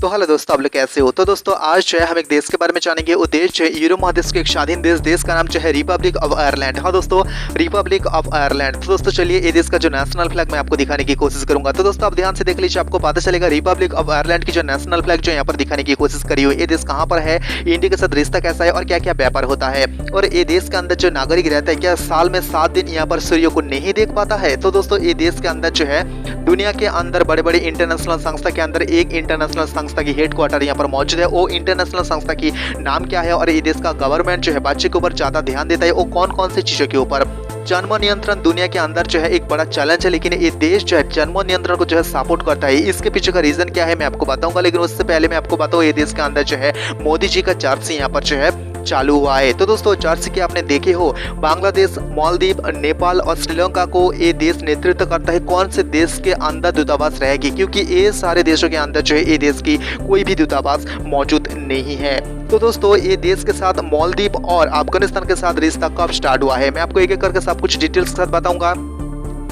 तो हेलो दोस्तों, आप लोग कैसे हो। तो दोस्तों आज जो है हम एक देश के बारे में जानेंगे। वो देश जो है यूरोप महादेश के एक स्वाधीन देश का नाम जो है रिपब्लिक ऑफ आयरलैंड। हाँ दोस्तों, रिपब्लिक ऑफ आयरलैंड। तो दोस्तों चलिए ये देश का जो नेशनल फ्लैग मैं आपको दिखाने की कोशिश करूंगा। तो दोस्तों आप ध्यान से देख लीजिए, आपको पता चलेगा रिपब्लिक ऑफ आयरलैंड की जो नेशनल फ्लैग जो यहाँ पर दिखाने की कोशिश करी हुई। ये देश कहाँ पर है, इंडिया के साथ रिश्ता कैसा है और क्या क्या व्यापार होता है, और ये देश के अंदर जो नागरिक रहता है क्या साल में 7 दिन यहाँ पर सूर्य को नहीं देख पाता है। तो दोस्तों ये देश के अंदर जो है दुनिया के अंदर बड़े बड़े इंटरनेशनल संस्था के अंदर एक इंटरनेशनल संस्था की हेडक्वार्टर यहाँ पर मौजूद है। वो इंटरनेशनल संस्था की नाम क्या है, और ये देश का गवर्नमेंट जो है बच्चे के ऊपर ज्यादा ध्यान देता है, वो कौन कौन सी चीजों के ऊपर। जन्म नियंत्रण दुनिया के अंदर जो है एक बड़ा चैलेंज है, लेकिन ये देश जो है जन्म नियंत्रण को जो है सपोर्ट करता है। इसके पीछे का रीजन क्या है मैं आपको बताऊंगा, लेकिन उससे पहले मैं आपको बताऊं ये देश के अंदर जो है मोदी जी का चर्च यहाँ पर जो है चालू हुआ है। तो दोस्तों चर्च के आपने देखे हो, बांग्लादेश, मालदीव, नेपाल और श्रीलंका को ये देश नेतृत्व करता है। कौन से देश के अंदर दूतावास रहेगी, क्योंकि ये सारे देशों के अंदर जो है ये देश की कोई भी दूतावास मौजूद नहीं है। तो दोस्तों ये देश के साथ मालदीव और अफगानिस्तान के साथ रिश्ता कब स्टार्ट हुआ है मैं आपको एक एक करके सब कुछ डिटेल्स के साथ बताऊंगा,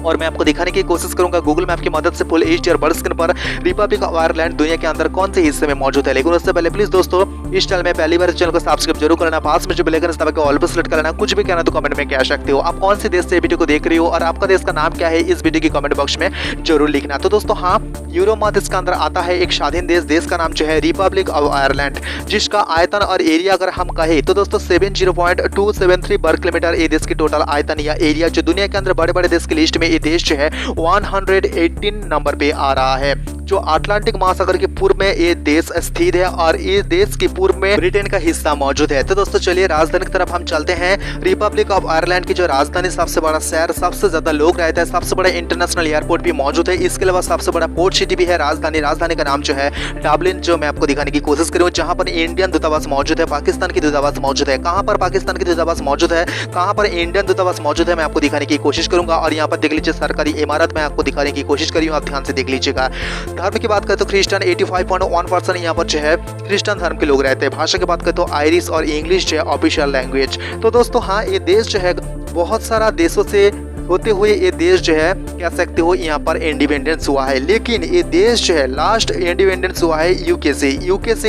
और मैं आपको दिखाने की कोशिश करूंगा गूगल मैप की मदद से फुल एचडी और बड़े स्क्रीन पर रिपब्लिक ऑफ आयरलैंड दुनिया के अंदर कौन से हिस्से में मौजूद है। लेकिन उससे पहले प्लीज दोस्तों इस चैनल में पहली बार चैनल को सब्सक्राइब जरूर करना, पास में जो बेल आइकन दबा के ऑल पर सेलेक्ट करना। कुछ भी कहना तो कमेंट में कह सकते हो। आप कौन से देश से वीडियो को देख रही हो और आपका देश का नाम क्या है, इस वीडियो की कमेंट बॉक्स में जरूर लिखना। तो दोस्तों हाँ, यूरोप महादेश के अंदर आता है एक स्वाधीन देश का नाम जो है रिपब्लिक ऑफ आयरलैंड, जिसका आयतन और एरिया अगर हम कहें तो दोस्तों 70.273 वर्ग किलोमीटर ये देश की टोटल आयतन या एरिया, जो दुनिया के अंदर बड़े बड़े देश की लिस्ट में ये देश जो है 118 नंबर पे आ रहा है। जो अटलांटिक महासागर के पूर्व में ये देश स्थित है और ये देश के पूर्व में ब्रिटेन का हिस्सा मौजूद है। तो दोस्तों चलिए राजधानी की तरफ हम चलते हैं। रिपब्लिक ऑफ आयरलैंड की जो राजधानी, सबसे बड़ा शहर, सबसे ज्यादा लोग रहते हैं, सबसे बड़ा इंटरनेशनल एयरपोर्ट भी मौजूद है। इसके अलावा सबसे बड़ा पोर्ट सिटी भी है राजधानी का नाम जो है डबलिन, जो मैं आपको दिखाने की कोशिश करूँ, जहाँ पर इंडियन दूतावास मौजूद है, पाकिस्तान की दूतावास मौजूद है। कहाँ पर पाकिस्तान की दूतावास मौजूद है, कहाँ पर इंडियन दूतावास मौजूद है, मैं आपको दिखाने की कोशिश करूंगा। और यहाँ पर देख लीजिए सरकारी इमारत मैं आपको दिखाने की कोशिश करी हूँ, आप ध्यान से देख लीजिएगा। धर्म की बात करें तो क्रिश्चियन 85.1% यहाँ पर जो है क्रिश्चियन धर्म के लोग रहते हैं। भाषा की बात करें तो आयरिश और इंग्लिश जो है ऑफिशियल लैंग्वेज। तो दोस्तों हाँ, ये देश जो है बहुत सारा देशों से होते हुए ये देश जो है कह सकते हो यहाँ पर इंडिपेंडेंस हुआ है, लेकिन ये देश जो है लास्ट इंडिपेंडेंस हुआ है यूके से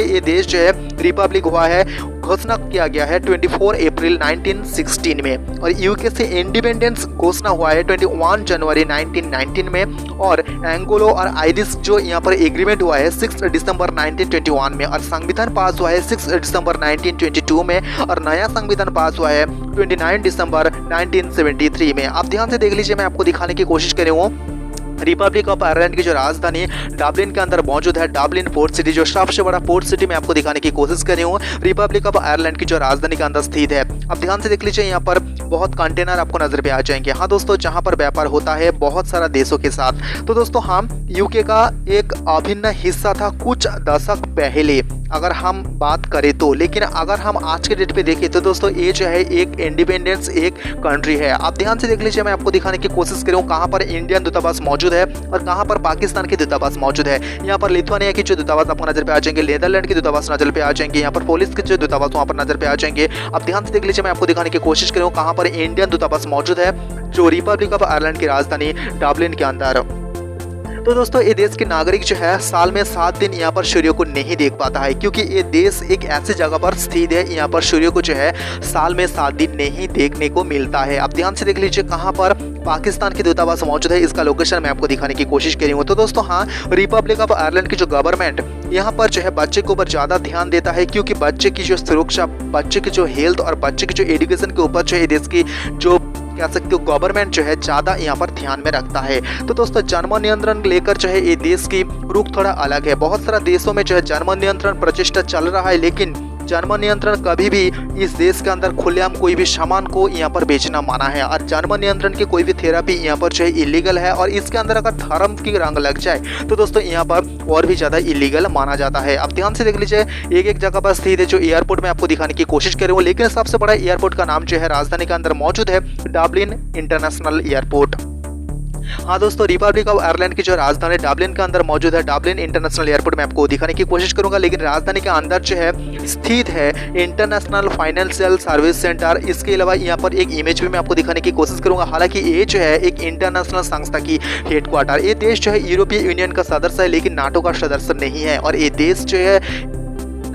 ये देश जो है रिपब्लिक हुआ है, घोषणा किया गया है 24 अप्रैल 1916 में, और यूके से इंडिपेंडेंस घोषणा हुआ है 21 जनवरी 1919 में, और एंगोलो और आयरिश जो यहाँ पर एग्रीमेंट हुआ है 6 दिसंबर 1921 में, और संविधान पास हुआ है 6 दिसंबर 1922 में, और नया संविधान पास हुआ है 29 दिसंबर 1973 में। आप ध्यान से देख लीजिए, मैं आपको दिखाने की कोशिश कर रही हूँ। रिपब्लिक ऑफ आयरलैंड की जो राजधानी डबलिन के अंदर मौजूद है, डबलिन पोर्ट सिटी, जो सबसे बड़ा पोर्ट सिटी मैं आपको दिखाने की कोशिश कर रही हूँ, रिपब्लिक ऑफ आयरलैंड की जो राजधानी के अंदर स्थित है। अब ध्यान से देख लीजिए, यहाँ पर बहुत कंटेनर आपको नजर पे आ जाएंगे। हाँ दोस्तों, जहाँ पर व्यापार होता है बहुत सारा देशों के साथ। तो दोस्तों हाँ, यूके का एक अभिन्न हिस्सा था कुछ दशक पहले अगर हम बात करें तो, लेकिन अगर हम आज के डेट पे देखें तो दोस्तों ये जो है एक इंडिपेंडेंस एक कंट्री है। आप ध्यान से देख लीजिए, मैं आपको दिखाने की कोशिश कर रहा हूँ कहाँ पर इंडियन दूतावास मौजूद है और कहाँ पर पाकिस्तान की दूतावास मौजूद है। यहाँ पर लिथुआनिया की जो दूतावास आपको नजर पे आ जाएंगे, नीदरलैंड की दूतावास नजर पे आ जाएंगे, यहाँ पर पोलिस के जो दूतावास वहाँ पर नजर पे आ जाएंगे। आप ध्यान से देख लीजिए, मैं आपको दिखाने की कोशिश कर रहा हूँ कहाँ पर इंडियन दूतावास मौजूद है, जो रिपब्लिक ऑफ आयरलैंड की राजधानी डबलिन के अंदर। तो दोस्तों ये देश के नागरिक जो है साल में 7 दिन यहाँ पर सूर्य को नहीं देख पाता है, क्योंकि ये देश एक ऐसी जगह पर स्थित है, यहाँ पर सूर्य को जो है साल में 7 दिन नहीं देखने को मिलता है। आप ध्यान से देख लीजिए कहाँ पर पाकिस्तान की दूतावास मौजूद है, इसका लोकेशन मैं आपको दिखाने की कोशिश कर रही हूँ। तो दोस्तों हाँ, रिपब्लिक ऑफ आयरलैंड की जो गवर्नमेंट यहाँ पर जो है बच्चे के ऊपर ज़्यादा ध्यान देता है, क्योंकि बच्चे की जो सुरक्षा, बच्चे की जो हेल्थ और बच्चे की जो एजुकेशन के ऊपर जो है देश की जो कह सकते हो गवर्नमेंट जो है ज़्यादा यहाँ पर ध्यान में रखता है। तो दोस्तों जन्म नियंत्रण लेकर जो है ये देश की रुख थोड़ा अलग है। बहुत सारा देशों में जो है जन्म नियंत्रण प्रचेष्टा चल रहा है, लेकिन जन्म नियंत्रण कभी भी इस देश के अंदर खुलेआम कोई भी सामान को यहाँ पर बेचना माना है, और जन्म नियंत्रण की कोई भी थेरेपी यहाँ पर जो है इलीगल है, और इसके अंदर अगर धर्म की रंग लग जाए तो दोस्तों यहाँ पर और भी ज़्यादा इलीगल माना जाता है। आप ध्यान से देख लीजिए, एक एक जगह पर स्थित है जो एयरपोर्ट में आपको दिखाने की कोशिश कर रही हूँ, लेकिन सबसे बड़ा एयरपोर्ट का नाम जो है राजधानी के अंदर मौजूद है डबलिन इंटरनेशनल एयरपोर्ट। हाँ दोस्तों, रिपब्लिक ऑफ आयरलैंड की जो राजधानी डबलिन के अंदर मौजूद है, डबलिन इंटरनेशनल एयरपोर्ट में आपको दिखाने की कोशिश करूंगा। लेकिन राजधानी के अंदर जो है स्थित है इंटरनेशनल फाइनेंशियल सर्विस सेंटर। इसके अलावा यहाँ पर एक इमेज भी मैं आपको दिखाने की कोशिश करूंगा। हालांकि ये जो है एक इंटरनेशनल संस्था की हेडक्वार्टर, ये देश जो है यूरोपीय यूनियन का सदस्य है लेकिन नाटो का सदस्य नहीं है। और ये देश जो है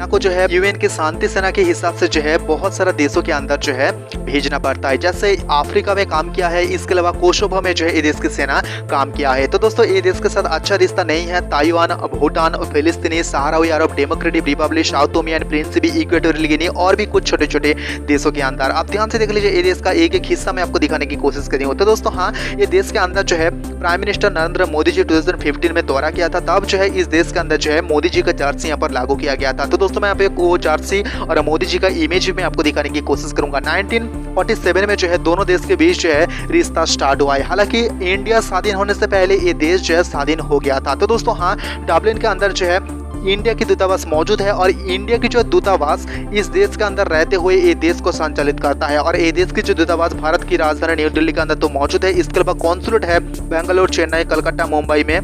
को जो है यूएन की शांति सेना के हिसाब से जो है बहुत सारा देशों के अंदर जो है भेजना पड़ता है। जैसे अफ्रीका में काम किया है, इसके अलावा कोसोवो में जो है ये देश की सेना काम किया है। तो दोस्तों ये देश के साथ अच्छा रिश्ता नहीं है। ताइवान, भूटान, फिलिस्तीनी, Sahrawi Arab Democratic Republic, Sao Tome and Principe, Equatorial Guinea और भी कुछ छोटे छोटे देशों के अंदर। आप ध्यान से देख लीजिए, ये देश का एक एक हिस्सा मैं आपको दिखाने की कोशिश करी हूँ। तो दोस्तों हाँ, ये देश के अंदर जो है प्राइम मिनिस्टर नरेंद्र मोदी जी 2015 में दौरा किया था। तब जो है इस देश के अंदर जो है मोदी जी का जर्सी यहाँ पर लागू किया गया था। तो दोस्तों मैं यहाँ पे वो जर्सी और मोदी जी का इमेज भी मैं आपको दिखाने की कोशिश करूंगा। 1947 में जो है दोनों देश के बीच जो है रिश्ता स्टार्ट हुआ है। हालांकि इंडिया स्वाधीन होने से पहले ये देश जो है स्वाधीन हो गया था। तो दोस्तों हाँ, डबलिन के अंदर जो है इंडिया की दूतावास मौजूद है और इंडिया की जो दूतावास इस देश के अंदर रहते हुए ये देश को संचालित करता है। और ये देश की जो दूतावास भारत की राजधानी न्यू दिल्ली के अंदर तो मौजूद है। इसके अलावा कॉन्सुलेट है बेंगलोर, चेन्नई, कलकत्ता, मुंबई में।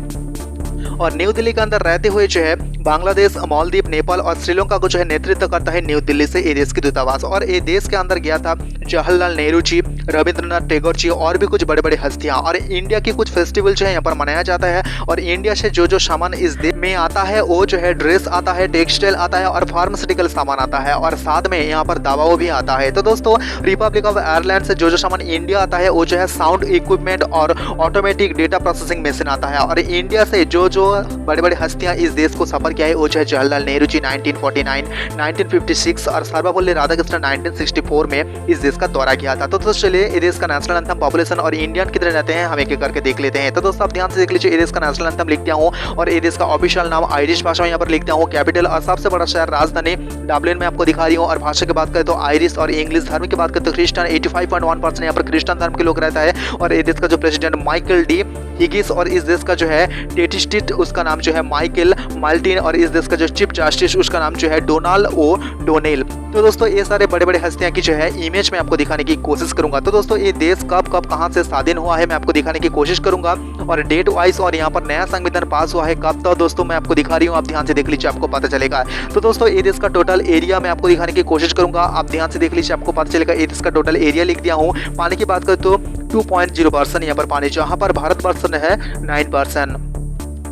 और न्यू दिल्ली के अंदर रहते हुए जो है बांग्लादेश, मालदीव, नेपाल और श्रीलंका को जो है नेतृत्व करता है न्यू दिल्ली से ये देश की दूतावास। और ये देश के अंदर गया था जवाहरलाल नेहरू जी, रविंद्रनाथ टैगोर जी और भी कुछ बड़े बड़े हस्तियां। और इंडिया की कुछ फेस्टिवल जो है यहाँ पर मनाया जाता है। और इंडिया से जो जो सामान इस देश में आता है वो जो है ड्रेस आता है, टेक्सटाइल आता है और फार्मास्यूटिकल सामान आता है और साथ में यहाँ पर दवाओं भी आता है। तो दोस्तों रिपब्लिक ऑफ आयरलैंड से जो जो सामान इंडिया आता है वो जो है साउंड इक्विपमेंट और ऑटोमेटिक डेटा प्रोसेसिंग मशीन आता है। और इंडिया से जो जो बड़े बड़े हस्तियां इस देश को सफर किया है वो जो है जवाहरलाल नेहरू जी 1949, 1956 और सर्वपल्ली राधाकृष्णन 1964 में इस देश का दौरा किया था। तो दोस्तों चलिए ये देश का नेशनल एंथम, पॉपुलेशन और इंडियन कितने रहते हैं हम एक एक करके देख लेते हैं। तो दोस्तों आप ध्यान से देख लीजिए, ये देश का नेशनल एंथम लिख दिया हूँ और ये देश का ऑफिशियल नाम आयरिश भाषा में यहाँ पर लिख दिया हूँ। कैपिटल और सबसे बड़ा शहर राजधानी डबलिन में आपको दिखा रही हूँ। और भाषा की बात करें तो आयरिश और इंग्लिश। धर्म की बात करें तो क्रिश्चियन 85.1% यहाँ पर क्रिश्चियन धर्म के लोग रहता है। और ये देश का जो प्रेसिडेंट माइकल डी हिगिस और इस देश का जो है टेटिस्टिट उसका नाम जो है माइकल माल्टिन और इस देश का जो चीफ जस्टिस उसका नाम जो है डोनाल्ड ओ डोनेल। तो दोस्तों ये सारे बड़े बड़े हस्तियां की जो है इमेज में आपको दिखाने की कोशिश करूंगा। तो दोस्तों ये देश कब कब कहां से स्वाधीन हुआ है मैं आपको दिखाने की कोशिश करूंगा और डेट वाइज और यहाँ पर नया संविधान पास हुआ है कब। तो दोस्तों मैं आपको दिखा रही हूँ, आप ध्यान से देख लीजिए, आपको पता चलेगा। तो दोस्तों ये देश का टोटल एरिया मैं आपको दिखाने की कोशिश करूंगा। आप ध्यान से देख लीजिए, आपको पता चलेगा। ये देश का टोटल एरिया लिख दिया हूँ। पानी की बात करें तो 2.0% यहाँ पर पानी, जहाँ पर भारतवर्ष है 9%।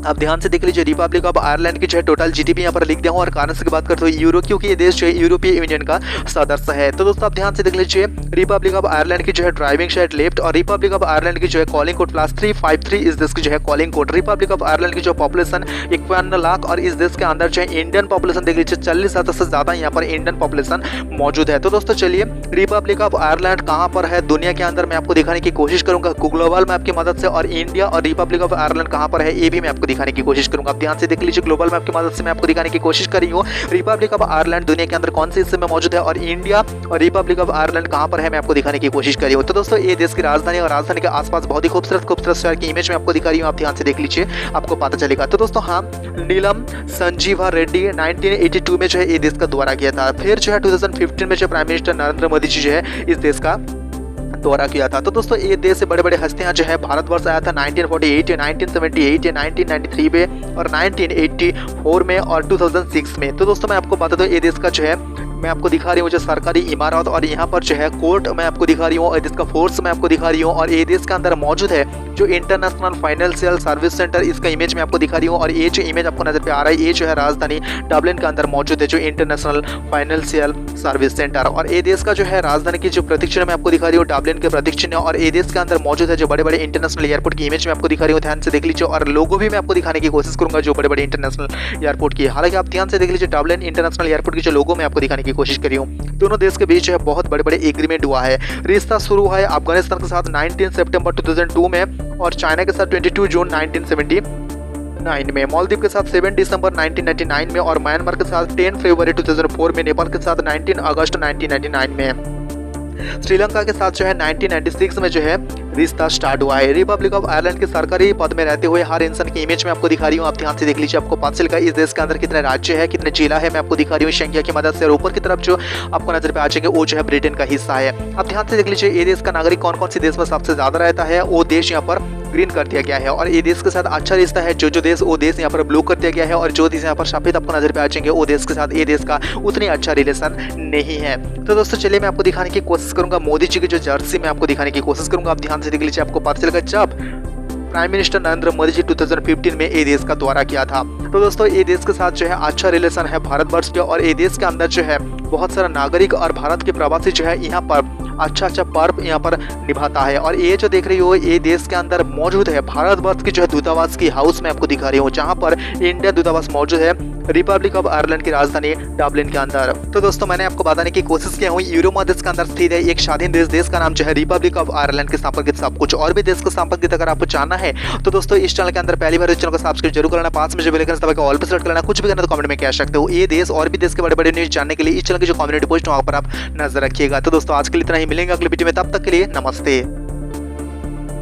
आप ध्यान से देख लीजिए, रिपब्लिक ऑफ आयरलैंड की जो है टोटल जीडीपी यहाँ पर लिख दिया हूँ। और करेंसी की बात करते तो यूरो, क्योंकि ये देश जो है यूरोपीय यूनियन का सदस्य है। तो दोस्तों आप ध्यान से देख लीजिए, रिपब्लिक ऑफ आयरलैंड की जो है ड्राइविंग साइड लेफ्ट और रिपब्लिक ऑफ आयरलैंड की जो है कॉलिंग कोड +353 इस देश की जो है calling code. Republic of Ireland की जो पॉपुलेशन 51 लाख और इस देश के अंदर जो है इंडियन पॉपुलेशन देख लीजिए 40,000 से ज्यादा यहाँ पर इंडियन पॉपुलेशन मौजूद है। तो दोस्तों चलिए, रिपब्लिक ऑफ आयरलैंड कहाँ पर है दुनिया के अंदर मैं आपको दिखाने की कोशिश करूंगा ग्लोबल मैप की मदद से। और इंडिया और रिपब्लिक ऑफ आयरलैंड कहाँ पर है ये भी मैं आपको दिखाने की कोशिश करूंगा। आप ध्यान से देख लीजिए, ग्लोबल मैप की मदद से मैं आपको दिखाने की कोशिश कर रही हूँ रिपब्लिक ऑफ आयरलैंड दुनिया के अंदर कौन से हिस्से में मौजूद है और इंडिया और रिपब्लिक ऑफ आयरलैंड कहां पर है मैं आपको दिखाने की कोशिश कर रही हूँ। तो दोस्तों ये देश की राजधानी और राजधानी के आसपास बहुत ही खूबसूरत शहर की इमेज में आपको दिखा रही हूँ। आप ध्यान से देख लीजिए, आपको पता चलेगा। तो दोस्तों हाँ, नीलम संजीवा रेड्डी 1982 में जो है ये देश का दौरा किया था। फिर जो है 2015 में जो प्राइम मिनिस्टर नरेंद्र मोदी जी जो है इस देश का दौरा किया था। तो दोस्तों ये देश से बड़े बड़े हस्तियां जो है भारतवर्ष आया था 1948, 1978, 1993 में और 1984 में और 2006 में। तो दोस्तों मैं आपको बता दूं, ये देश का जो है मैं आपको दिखा रही हूँ जो सरकारी इमारत और यहाँ पर जो है कोर्ट मैं आपको दिखा रही हूँ और इसका फोर्स मैं आपको दिखा रही हूँ। और ये देश के अंदर मौजूद है जो इंटरनेशनल फाइनेंशियल सर्विस सेंटर, इसका इमेज मैं आपको दिखा रही हूँ। और ये जो इमेज आपको नजर पे आ रहा है ये जो है राजधानी डबलिन के अंदर मौजूद है जो इंटरनेशनल फाइनेंशियल सर्विस सेंटर। और ये देश का जो है राजधानी की जो प्रतीक चिन्ह मैं आपको दिखा रही हूँ डबलिन के प्रतीक चिन्ह। और ये देश के अंदर मौजूद है जो बड़े बड़े इंटरनेशनल एयरपोर्ट की इमेज मैं आपको दिखा रही हूँ। ध्यान से देख लीजिए, और लोगो भी मैं आपको दिखाने की कोशिश करूंगा जो बड़े बड़े इंटरनेशनल एयरपोर्ट की। हालांकि आप ध्यान से देख लीजिए, डबलिन इंटरनेशनल एयरपोर्ट की जो लोगो मैं आपको दिखाने की कोशिश कर रही हूँ। दोनों देश के बीच जो है बहुत बड़े बड़े एग्रीमेंट हुआ है। रिश्ता शुरू हुआ है अफगानिस्तान के साथ 19 सितंबर 2002 में और चाइना के साथ 22 जून 1979 में, मालदीव के साथ 7 दिसंबर 1999 में और म्यांमार के साथ 10 फरवरी 2004 में, नेपाल के साथ 19 अगस्त 1999 में, श्रीलंका के साथ जो है 1996 में जो है रिश्ता स्टार्ट हुआ है। रिपब्लिक ऑफ आयरलैंड के सरकारी पद में रहते हुए हर इंसान की इमेज में आपको दिखा रही हूँ। आप ध्यान से देख लीजिए, आपको पता चलेगा इस देश के अंदर कितने राज्य है, कितने जिला है मैं आपको दिखा रही हूँ संख्या की मदद से। और ऊपर की तरफ जो आपको नजर पे आ जाएंगे वो जो है ब्रिटेन का हिस्सा है। आप ध्यान से देख लीजिए, ये देश का नागरिक कौन कौन से देश में सबसे ज्यादा रहता है। वो देश यहाँ पर ग्रीन कर दिया गया है और ये देश के साथ अच्छा रिश्ता है। जो देश वो देश यहाँ पर ब्लू कर दिया गया है और जो देश यहाँ पर सफेद आपको नजर पे आ जाएंगे वो देश के साथ ये देश का उतनी अच्छा रिलेशन नहीं है। तो दोस्तों चलिए मैं आपको दिखाने की कोशिश करूंगा मोदी जी की जो जर्सी मैं आपको दिखाने की कोशिश करूंगा। आप ध्यान से देख लीजिए, आपको पता चलेगा जब प्राइम मिनिस्टर नरेंद्र मोदी जी 2015 में ये देश का दौरा किया था। तो दोस्तों ये देश के साथ जो है अच्छा रिलेशन है भारतवर्ष के और ये देश के अंदर जो है बहुत सारा नागरिक और भारत के प्रवासी जो है यहाँ पर अच्छा पर्व यहाँ पर निभाता है। और ये जो देख रही हो ये देश के अंदर मौजूद है भारतवर्ष की जो है दूतावास की हाउस में आपको दिखा रही हूँ, जहाँ पर इंडिया दूतावास मौजूद है रिपब्लिक ऑफ आयरलैंड की राजधानी डबलिन के अंदर। तो दोस्तों मैंने आपको बताने की कोशिश किया हूँ यूरो महादेश के अंदर स्थित है एक स्वाधीन देश का नाम जो है रिपब्लिक ऑफ आयरलैंड के संपर्कित सब कुछ और भी देश को संपर्कित अगर आपको जानना है तो दोस्तों इस चैनल के अंदर पहली बार इस चैनल को सब्सक्राइब जरूर करना, पास में जो बेल आइकन दबा ऑल पे सेलेक्ट करना, कुछ भी करना तो कमेंट में कह सकते हो। ये देश और भी देश के बड़े बड़े न्यूज जानने के लिए इस चैनल की जो कम्युनिटी पोस्ट वहाँ पर आप नजर रखिएगा। तो दोस्तों आज के लिए इतना ही, मिलेंगे अगले वीडियो में, तब तक के लिए नमस्ते।